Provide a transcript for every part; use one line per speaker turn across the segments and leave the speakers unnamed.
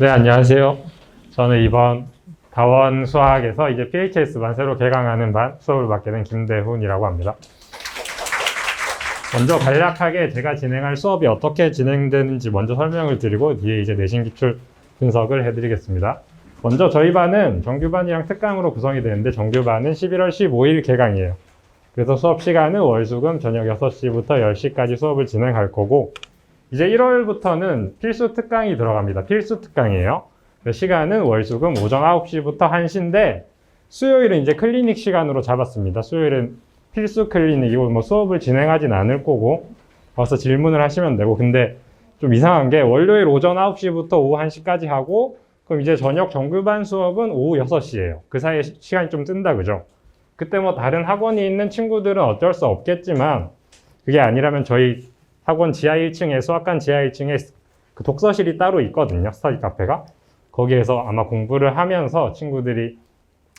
네, 안녕하세요. 저는 이번 다원 수학에서 이제 PHS반 새로 개강하는 반 수업을 맡게 된 김대훈이라고 합니다. 먼저 간략하게 제가 진행할 수업이 어떻게 진행되는지 먼저 설명을 드리고 뒤에 이제 내신 기출 분석을 해드리겠습니다. 먼저 저희 반은 정규반이랑 특강으로 구성이 되는데 정규반은 11월 15일 개강이에요. 그래서 수업 시간은 월수금 저녁 6시부터 10시까지 수업을 진행할 거고 이제 1월부터는 필수 특강이 들어갑니다. 필수 특강이에요. 시간은 월수금 오전 9시부터 1시인데 수요일은 이제 클리닉 시간으로 잡았습니다. 수요일은 필수 클리닉이고 뭐 수업을 진행하진 않을 거고 와서 질문을 하시면 되고 근데 좀 이상한 게 월요일 오전 9시부터 오후 1시까지 하고 그럼 이제 저녁 정규반 수업은 오후 6시예요. 그 사이에 시간이 좀 뜬다 그죠? 그때 뭐 다른 학원이 있는 친구들은 어쩔 수 없겠지만 그게 아니라면 저희 학원 지하 1층에 수학관 지하 1층에 그 독서실이 따로 있거든요. 스터디 카페가. 거기에서 아마 공부를 하면서 친구들이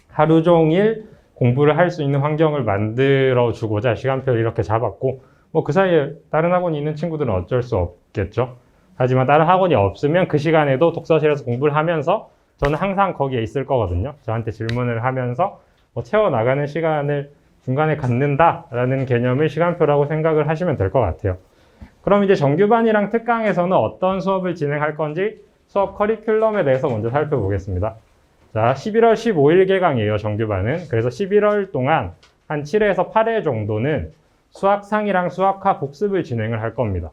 하루 종일 공부를 할 수 있는 환경을 만들어 주고자 시간표를 이렇게 잡았고 뭐 그 사이에 다른 학원이 있는 친구들은 어쩔 수 없겠죠. 하지만 다른 학원이 없으면 그 시간에도 독서실에서 공부를 하면서 저는 항상 거기에 있을 거거든요. 저한테 질문을 하면서 뭐 채워나가는 시간을 중간에 갖는다라는 개념을 시간표라고 생각을 하시면 될 것 같아요. 그럼 이제 정규반이랑 특강에서는 어떤 수업을 진행할 건지 수업 커리큘럼에 대해서 먼저 살펴보겠습니다. 자, 11월 15일 개강이에요, 정규반은. 그래서 11월 동안 한 7회에서 8회 정도는 수학상이랑 수학하 복습을 진행을 할 겁니다.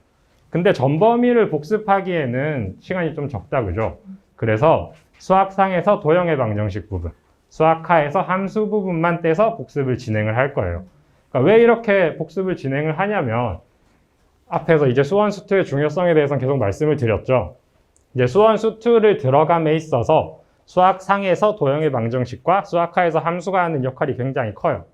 근데 전 범위를 복습하기에는 시간이 좀 적다, 그죠? 그래서 수학상에서 도형의 방정식 부분, 수학하에서 함수 부분만 떼서 복습을 진행을 할 거예요. 그러니까 왜 이렇게 복습을 진행을 하냐면 앞에서 이제 수원 수투의 중요성에 대해서는 계속 말씀을 드렸죠. 이제 수원 수투를 들어감에 있어서 수학상에서 도형의 방정식과 수학하에서 함수가 하는 역할이 굉장히 커요.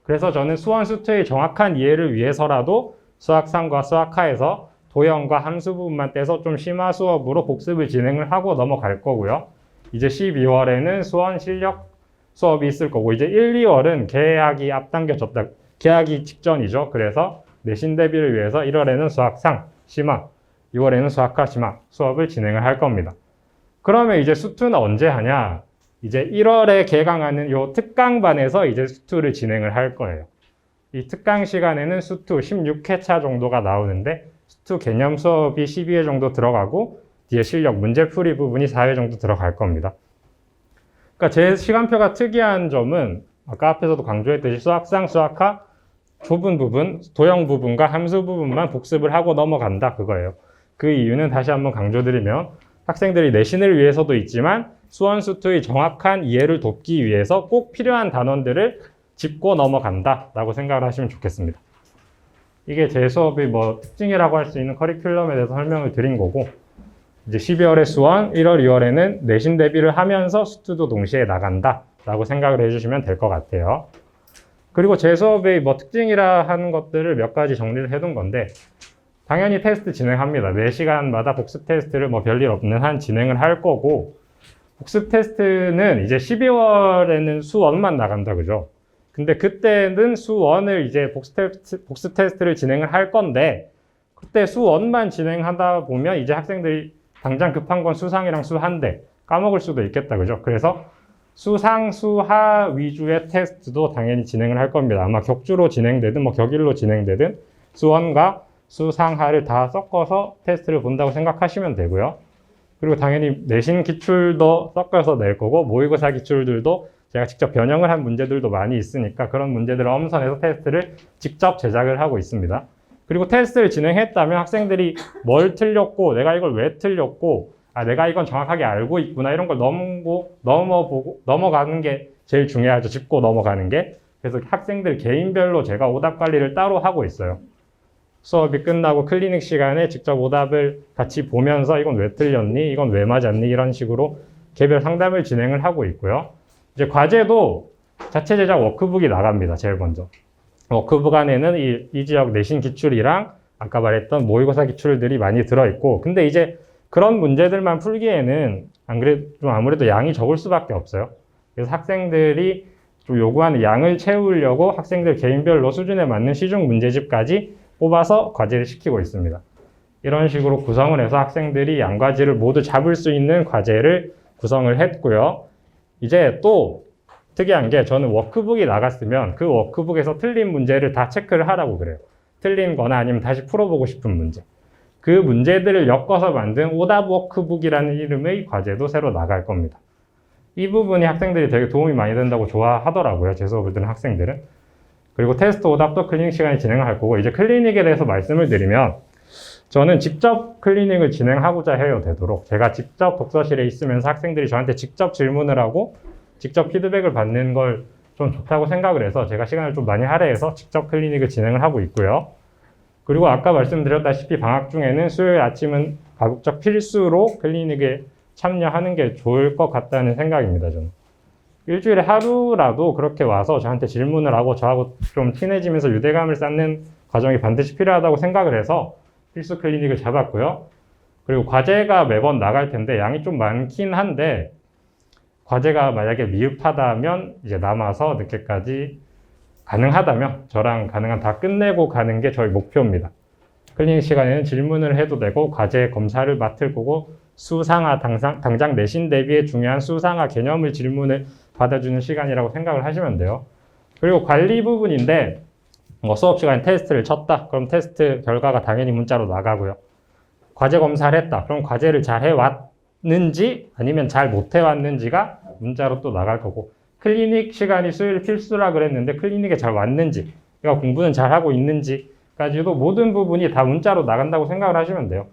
그래서 저는 수원 수투의 정확한 이해를 위해서라도 수학상과 수학하에서 도형과 함수 부분만 떼서 좀 심화 수업으로 복습을 진행을 하고 넘어갈 거고요. 이제 12월에는 수원 실력 수업이 있을 거고 이제 1, 2월은 개학이 앞당겨졌다. 개학이 직전이죠. 그래서 내신 대비를 위해서 1월에는 수학상, 심화, 2월에는 수학하, 심화 수업을 진행을 할 겁니다. 그러면 이제 수투는 언제 하냐? 이제 1월에 개강하는 요 특강반에서 이제 수투를 진행을 할 거예요. 이 특강 시간에는 수투 16회차 정도가 나오는데 수투 개념 수업이 12회 정도 들어가고 뒤에 실력 문제풀이 부분이 4회 정도 들어갈 겁니다. 그러니까 제 시간표가 특이한 점은 아까 앞에서도 강조했듯이 수학상, 수학하 좁은 부분, 도형 부분과 함수 부분만 복습을 하고 넘어간다 그거예요. 그 이유는 다시 한번 강조드리면 학생들이 내신을 위해서도 있지만 수원 수투의 정확한 이해를 돕기 위해서 꼭 필요한 단원들을 짚고 넘어간다 라고 생각을 하시면 좋겠습니다. 이게 제 수업의 뭐 특징이라고 할 수 있는 커리큘럼에 대해서 설명을 드린 거고 이제 12월에 수원, 1월, 2월에는 내신 대비를 하면서 수투도 동시에 나간다 라고 생각을 해주시면 될 것 같아요. 그리고 제 수업의 뭐 특징이라 하는 것들을 몇 가지 정리를 해둔 건데 당연히 테스트 진행합니다. 4시간마다 복습 테스트를 뭐 별일 없는 한 진행을 할 거고 복습 테스트는 이제 12월에는 수1만 나간다 그죠? 근데 그때는 수1을 이제 복습 테스트를 진행을 할 건데 그때 수1만 진행하다 보면 이제 학생들이 당장 급한 건 수상이랑 수하인데 까먹을 수도 있겠다 그죠? 그래서 수상, 수하 위주의 테스트도 당연히 진행을 할 겁니다. 아마 격주로 진행되든 뭐 격일로 진행되든 수원과 수상하를 다 섞어서 테스트를 본다고 생각하시면 되고요. 그리고 당연히 내신 기출도 섞어서 낼 거고 모의고사 기출들도 제가 직접 변형을 한 문제들도 많이 있으니까 그런 문제들을 엄선해서 테스트를 직접 제작을 하고 있습니다. 그리고 테스트를 진행했다면 학생들이 뭘 틀렸고 내가 이걸 왜 틀렸고 내가 이건 정확하게 알고 있구나 이런 걸 넘어가는 게 제일 중요하죠. 짚고 넘어가는 게. 그래서 학생들 개인별로 제가 오답 관리를 따로 하고 있어요. 수업이 끝나고 클리닉 시간에 직접 오답을 같이 보면서 이건 왜 틀렸니? 이건 왜 맞았니? 이런 식으로 개별 상담을 진행을 하고 있고요. 이제 과제도 자체 제작 워크북이 나갑니다. 제일 먼저. 워크북 안에는 이 지역 내신 기출이랑 아까 말했던 모의고사 기출들이 많이 들어있고 근데 이제 그런 문제들만 풀기에는 안 그래도 좀 아무래도 양이 적을 수밖에 없어요. 그래서 학생들이 좀 요구하는 양을 채우려고 학생들 개인별로 수준에 맞는 시중 문제집까지 뽑아서 과제를 시키고 있습니다. 이런 식으로 구성을 해서 학생들이 양과지를 모두 잡을 수 있는 과제를 구성을 했고요. 이제 또 특이한 게 저는 워크북이 나갔으면 그 워크북에서 틀린 문제를 다 체크를 하라고 그래요. 틀린 거나 아니면 다시 풀어보고 싶은 문제. 그 문제들을 엮어서 만든 오답 워크북이라는 이름의 과제도 새로 나갈 겁니다. 이 부분이 학생들이 되게 도움이 많이 된다고 좋아하더라고요. 제 수업을 듣는 학생들은. 그리고 테스트 오답도 클리닉 시간에 진행을 할 거고, 이제 클리닉에 대해서 말씀을 드리면 저는 직접 클리닉을 진행하고자 해요. 되도록 제가 직접 독서실에 있으면서 학생들이 저한테 직접 질문을 하고 직접 피드백을 받는 걸 좀 좋다고 생각을 해서 제가 시간을 좀 많이 할애해서 직접 클리닉을 진행을 하고 있고요. 그리고 아까 말씀드렸다시피 방학 중에는 수요일 아침은 가급적 필수로 클리닉에 참여하는 게 좋을 것 같다는 생각입니다. 저는 일주일에 하루라도 그렇게 와서 저한테 질문을 하고 저하고 좀 친해지면서 유대감을 쌓는 과정이 반드시 필요하다고 생각을 해서 필수 클리닉을 잡았고요. 그리고 과제가 매번 나갈 텐데 양이 좀 많긴 한데, 과제가 만약에 미흡하다면 이제 남아서 늦게까지 가능하다면 저랑 가능한 다 끝내고 가는 게 저희 목표입니다. 클리닉 시간에는 질문을 해도 되고 과제 검사를 맡을 거고, 수상화 당장 내신 대비에 중요한 수상화 개념을 질문을 받아주는 시간이라고 생각을 하시면 돼요. 그리고 관리 부분인데, 수업 시간에 테스트를 쳤다. 그럼 테스트 결과가 당연히 문자로 나가고요. 과제 검사를 했다. 그럼 과제를 잘 해왔는지 아니면 잘 못해왔는지가 문자로 또 나갈 거고, 클리닉 시간이 수요일 필수라 그랬는데 클리닉에 잘 왔는지, 그러니까 공부는 잘 하고 있는지까지도 모든 부분이 다 문자로 나간다고 생각을 하시면 돼요.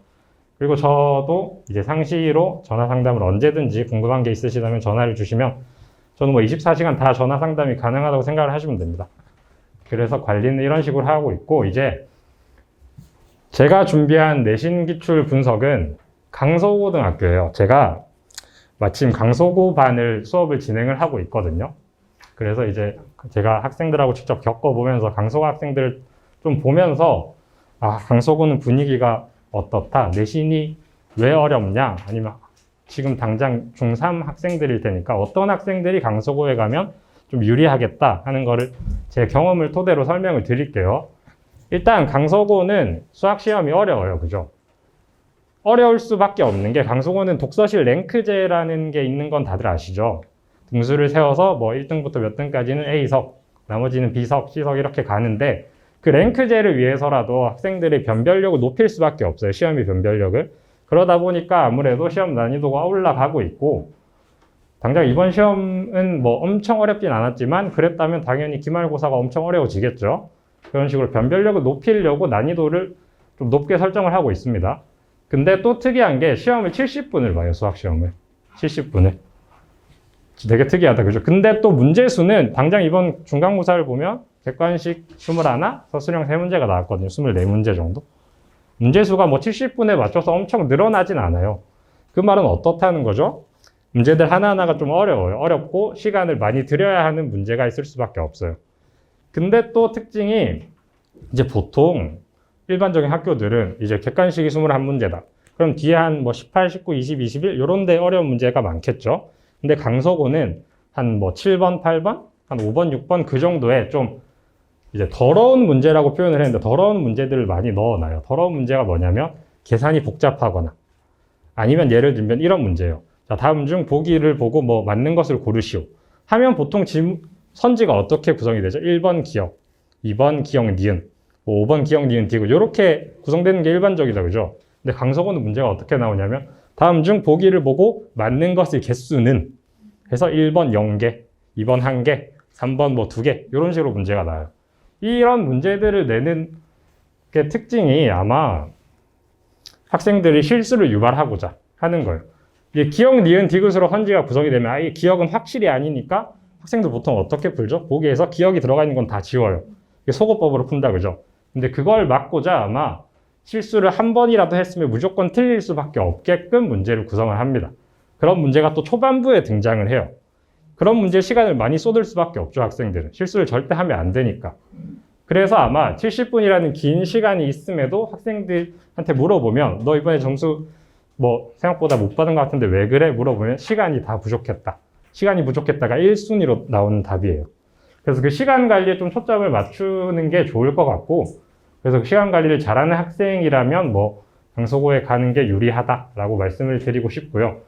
그리고 저도 이제 상시로 전화 상담을 언제든지 궁금한 게 있으시다면 전화를 주시면 저는 뭐 24시간 다 전화 상담이 가능하다고 생각을 하시면 됩니다. 그래서 관리는 이런 식으로 하고 있고, 이제 제가 준비한 내신 기출 분석은 강서고등학교예요. 제가 마침 강서고 반을 수업을 진행을 하고 있거든요. 그래서 이제 제가 학생들하고 직접 겪어보면서 강서고 학생들을 좀 보면서, 아, 강서고는 분위기가 어떻다, 내신이 왜 어렵냐, 아니면 지금 당장 중3 학생들일 테니까 어떤 학생들이 강서고에 가면 좀 유리하겠다 하는 거를 제 경험을 토대로 설명을 드릴게요. 일단 강서고는 수학시험이 어려워요. 그죠? 어려울 수밖에 없는 게, 강서고는 독서실 랭크제라는 게 있는 건 다들 아시죠? 등수를 세워서 뭐 1등부터 몇 등까지는 A석, 나머지는 B석, C석 이렇게 가는데, 그 랭크제를 위해서라도 학생들의 변별력을 높일 수밖에 없어요. 시험의 변별력을. 그러다 보니까 아무래도 시험 난이도가 올라가고 있고, 당장 이번 시험은 뭐 엄청 어렵진 않았지만 그랬다면 당연히 기말고사가 엄청 어려워지겠죠. 그런 식으로 변별력을 높이려고 난이도를 좀 높게 설정을 하고 있습니다. 근데 또 특이한 게 시험을 70분을 봐요. 수학시험을 70분을. 되게 특이하다, 그죠? 근데 또 문제수는 당장 이번 중간고사를 보면 객관식 21, 서술형 3문제가 나왔거든요. 24문제 정도. 문제수가 뭐 70분에 맞춰서 엄청 늘어나진 않아요. 그 말은 어떻다는 거죠? 문제들 하나하나가 좀 어려워요. 어렵고 시간을 많이 들여야 하는 문제가 있을 수밖에 없어요. 근데 또 특징이, 이제 보통 일반적인 학교들은 이제 객관식이 21문제다. 그럼 뒤에 한 뭐 18, 19, 20, 21 이런 데 어려운 문제가 많겠죠. 근데 강서고는 한 뭐 7번, 8번, 한 5번, 6번 그 정도에 좀 이제 더러운 문제라고 표현을 했는데, 더러운 문제들을 많이 넣어놔요. 더러운 문제가 뭐냐면 계산이 복잡하거나, 아니면 예를 들면 이런 문제예요. 자, 다음 중 보기를 보고 뭐 맞는 것을 고르시오 하면 보통 선지가 어떻게 구성이 되죠? 1번 기억, 2번 기억 니은, 뭐 5번 기억 니은 디귿, 이렇게 구성되는 게 일반적이다, 그죠? 근데 강서고는 문제가 어떻게 나오냐면, 다음 중 보기를 보고 맞는 것의 개수는 해서 1번 0개, 2번 1개, 3번 뭐 2개, 이런 식으로 문제가 나와요. 이런 문제들을 내는 게 특징이 아마 학생들이 실수를 유발하고자 하는 거예요. 이게 기억, 니은, 디귿으로 선지가 구성이 되면 이 기억은 확실히 아니니까 학생들 보통 어떻게 풀죠? 보기에서 기억이 들어가 있는 건 다 지워요. 이게 속어법으로 푼다, 그죠? 근데 그걸 막고자 아마 실수를 한 번이라도 했으면 무조건 틀릴 수밖에 없게끔 문제를 구성을 합니다. 그런 문제가 또 초반부에 등장을 해요. 그런 문제에 시간을 많이 쏟을 수밖에 없죠, 학생들은. 실수를 절대 하면 안 되니까. 그래서 아마 70분이라는 긴 시간이 있음에도 학생들한테 물어보면, 너 이번에 점수 뭐 생각보다 못 받은 것 같은데 왜 그래? 물어보면 시간이 다 부족했다. 시간이 부족했다가 1순위로 나오는 답이에요. 그래서 그 시간 관리에 좀 초점을 맞추는 게 좋을 것 같고, 그래서 그 시간 관리를 잘하는 학생이라면 뭐 강속고에 가는 게 유리하다라고 말씀을 드리고 싶고요.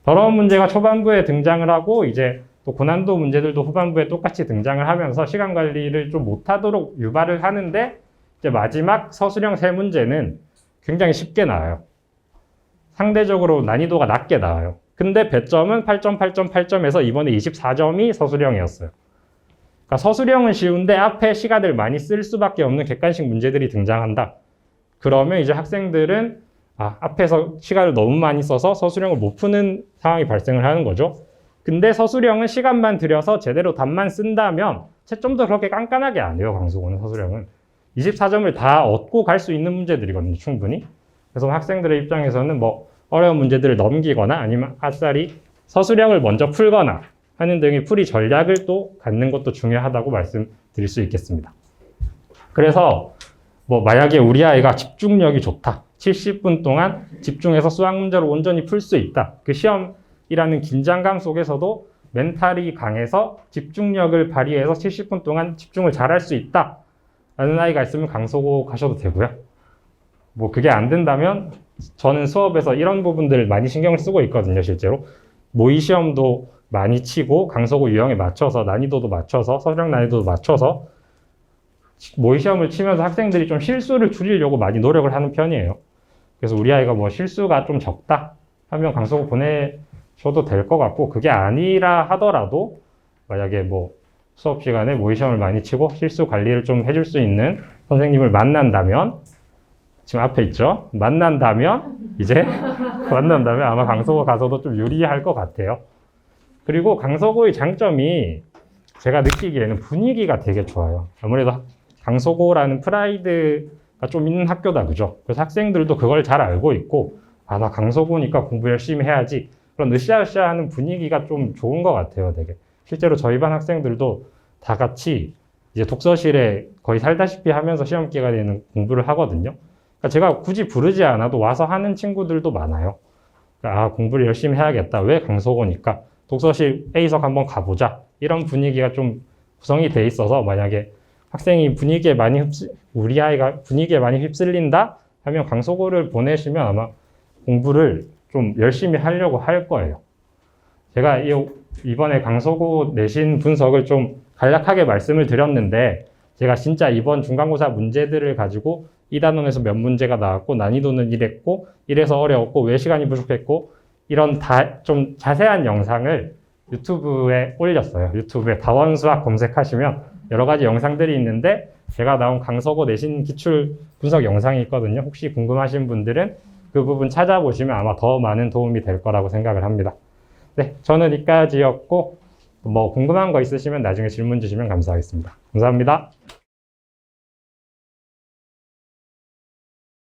더러운 문제가 초반부에 등장을 하고 이제 또 고난도 문제들도 후반부에 똑같이 등장을 하면서 시간 관리를 좀 못하도록 유발을 하는데 이제 마지막 서술형 세 문제는 굉장히 쉽게 나와요. 상대적으로 난이도가 낮게 나와요. 근데 배점은 8점, 8점, 8점에서 이번에 24점이 서술형이었어요. 그러니까 서술형은 쉬운데 앞에 시간을 많이 쓸 수밖에 없는 객관식 문제들이 등장한다. 그러면 이제 학생들은 앞에서 시간을 너무 많이 써서 서술형을 못 푸는 상황이 발생을 하는 거죠. 근데 서술형은 시간만 들여서 제대로 답만 쓴다면 채점도 그렇게 깐깐하게 안 해요. 강속고는 서술형은 24점을 다 얻고 갈 수 있는 문제들이거든요. 충분히. 그래서 학생들의 입장에서는 뭐 어려운 문제들을 넘기거나 아니면 아싸리 서술형을 먼저 풀거나 하는 등의 풀이 전략을 또 갖는 것도 중요하다고 말씀드릴 수 있겠습니다. 그래서 뭐 만약에 우리 아이가 집중력이 좋다. 70분 동안 집중해서 수학 문제를 온전히 풀 수 있다. 그 시험이라는 긴장감 속에서도 멘탈이 강해서 집중력을 발휘해서 70분 동안 집중을 잘할 수 있다. 라는 아이가 있으면 강속고 가셔도 되고요. 뭐 그게 안 된다면 저는 수업에서 이런 부분들을 많이 신경을 쓰고 있거든요. 실제로 모의 시험도 많이 치고 강속고 유형에 맞춰서 난이도도 맞춰서 서술형 난이도도 맞춰서 모의 시험을 치면서 학생들이 좀 실수를 줄이려고 많이 노력을 하는 편이에요. 그래서 우리 아이가 뭐 실수가 좀 적다 하면 강속고 보내셔도 될 것 같고, 그게 아니라 하더라도 만약에 뭐 수업 시간에 모의 시험을 많이 치고 실수 관리를 좀 해줄 수 있는 선생님을 만난다면, 지금 앞에 있죠? 만난다면 아마 강속고 가서도 좀 유리할 것 같아요. 그리고 강속고의 장점이 제가 느끼기에는 분위기가 되게 좋아요. 아무래도 강속고라는 프라이드가 좀 있는 학교다, 그죠? 그래서 학생들도 그걸 잘 알고 있고, 나 강속고니까 공부 열심히 해야지. 그런 으쌰으쌰 하는 분위기가 좀 좋은 것 같아요, 되게. 실제로 저희 반 학생들도 다 같이 이제 독서실에 거의 살다시피 하면서 시험 기간에는 공부를 하거든요. 그러니까 제가 굳이 부르지 않아도 와서 하는 친구들도 많아요. 그러니까 공부를 열심히 해야겠다. 왜? 강속고니까. 독서실 A석 한번 가보자. 이런 분위기가 좀 구성이 돼 있어서 만약에 학생이 우리 아이가 분위기에 많이 휩쓸린다 하면 강속고를 보내시면 아마 공부를 좀 열심히 하려고 할 거예요. 제가 이번에 강속고 내신 분석을 좀 간략하게 말씀을 드렸는데, 제가 진짜 이번 중간고사 문제들을 가지고 2단원에서 몇 문제가 나왔고 난이도는 이랬고 이래서 어려웠고 왜 시간이 부족했고 이런 좀 자세한 영상을 유튜브에 올렸어요. 유튜브에 다원수학 검색하시면 여러 가지 영상들이 있는데, 제가 나온 강속고 내신 기출 분석 영상이 있거든요. 혹시 궁금하신 분들은 그 부분 찾아보시면 아마 더 많은 도움이 될 거라고 생각을 합니다. 네, 저는 여기까지였고, 뭐 궁금한 거 있으시면 나중에 질문 주시면 감사하겠습니다. 감사합니다.